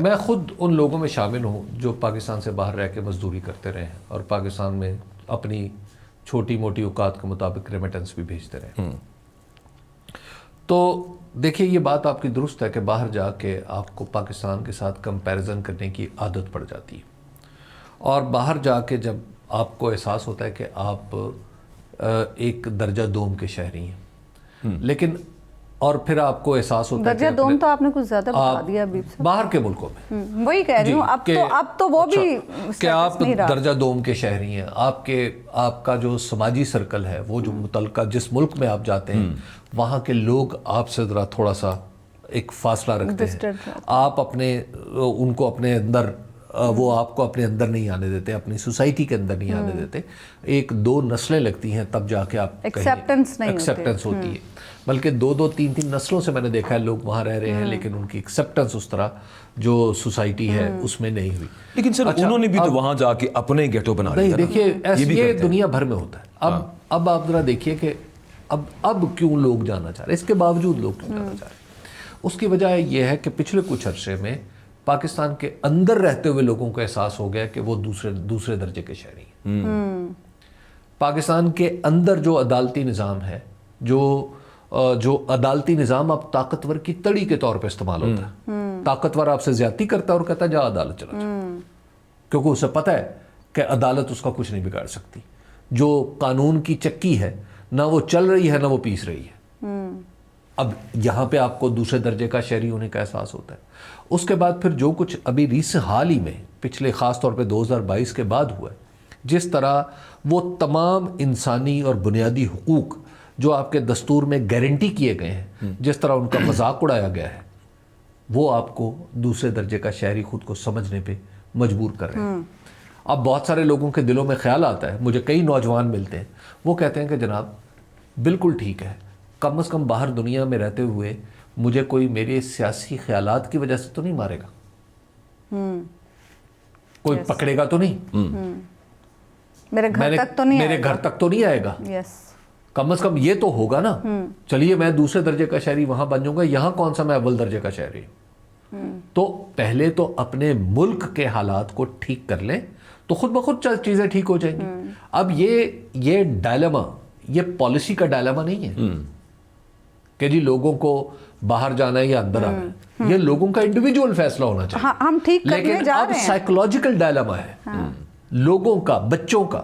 میں خود ان لوگوں میں شامل ہوں جو پاکستان سے باہر رہ کے مزدوری کرتے رہے ہیں اور پاکستان میں اپنی چھوٹی موٹی اوقات کے مطابق ریمیٹنس بھی بھیجتے رہے. تو دیکھیے یہ بات آپ کی درست ہے کہ باہر جا کے آپ کو پاکستان کے ساتھ کمپیریزن کرنے کی عادت پڑ جاتی ہے, اور باہر جا کے جب آپ کو احساس ہوتا ہے کہ آپ ایک درجہ دوم کے شہری ہیں, لیکن اور پھر آپ کو احساس ہوتا ہے درجہ دوم تو آپ نے کچھ زیادہ بتا دیا ابھی باہر کے ملکوں میں, وہی کہہ رہی ہوں اب تو وہ بھی کہ آپ درجہ دوم کے شہری ہیں. آپ کا جو سماجی سرکل ہے وہ جو متعلقہ جس ملک میں آپ جاتے ہیں وہاں کے لوگ آپ سے ذرا تھوڑا سا ایک فاصلہ رکھتے ہیں, آپ ان کو اپنے اندر وہ آپ کو اپنے اندر نہیں آنے دیتے, اپنی سوسائٹی کے اندر نہیں آنے دیتے. ایک دو نسلیں لگتی ہیں تب جا کے آپ ایکسیپٹنس ہوتی ہے, بلکہ دو تین نسلوں سے میں نے دیکھا ہے لوگ وہاں رہ رہے ہیں لیکن ان کی ایکسیپٹنس اس طرح جو سوسائٹی ہے اس میں نہیں ہوئی. لیکن سر انہوں نے بھی تو وہاں جا کے اپنے گیٹو بنا لیا. دیکھیے یہ دنیا بھر میں ہوتا ہے. اب آپ ذرا دیکھیے کہ اب کیوں لوگ جانا چاہ رہے ہیں, اس کے باوجود لوگ کیوں جانا چاہ رہے ہیں. اس کی وجہ یہ ہے کہ پچھلے کچھ عرصے میں پاکستان کے اندر رہتے ہوئے لوگوں کو احساس ہو گیا کہ وہ دوسرے درجے کے شہری ہیں. پاکستان کے اندر جو عدالتی نظام ہے, جو عدالتی نظام اب طاقتور کی تڑی کے طور پہ استعمال ہوتا ہے. طاقتور آپ سے زیادتی کرتا ہے اور کہتا ہے جا عدالت چلا جا, کیونکہ اسے پتہ ہے کہ عدالت اس کا کچھ نہیں بگاڑ سکتی. جو قانون کی چکی ہے نہ وہ چل رہی ہے نہ وہ پیس رہی ہے. اب یہاں پہ آپ کو دوسرے درجے کا شہری ہونے کا احساس ہوتا ہے. اس کے بعد پھر جو کچھ ابھی حال ہی میں پچھلے خاص طور پہ 2022 کے بعد ہوا ہے, جس طرح وہ تمام انسانی اور بنیادی حقوق جو آپ کے دستور میں گارنٹی کیے گئے ہیں, جس طرح ان کا مذاق اڑایا گیا ہے, وہ آپ کو دوسرے درجے کا شہری خود کو سمجھنے پہ مجبور کر رہے ہیں. اب بہت سارے لوگوں کے دلوں میں خیال آتا ہے, مجھے کئی نوجوان ملتے ہیں, وہ کہتے ہیں کہ جناب بالکل ٹھیک ہے, کم از کم باہر دنیا میں رہتے ہوئے مجھے کوئی میرے سیاسی خیالات کی وجہ سے تو نہیں مارے گا, کوئی پکڑے گا تو نہیں, میرے گھر تک تو نہیں آئے گا, کم از کم یہ تو ہوگا نا. چلیے میں دوسرے درجے کا شہری وہاں بن جاؤں گا, یہاں کون سا میں اول درجے کا شہری ہوں. تو پہلے تو اپنے ملک کے حالات کو ٹھیک کر لیں تو خود بخود چیزیں ٹھیک ہو جائیں گی. اب یہ ڈائلما, یہ پالیسی کا ڈائلما نہیں ہے کہ جی لوگوں کو باہر جانا ہے یا اندر آنا ہے, یہ لوگوں کا انڈیویجول فیصلہ ہونا چاہیے. ہم ٹھیک کرنے لیکن جا اب رہے ہیں. سائیکولوجیکل ڈائلما ہے لوگوں کا, بچوں کا,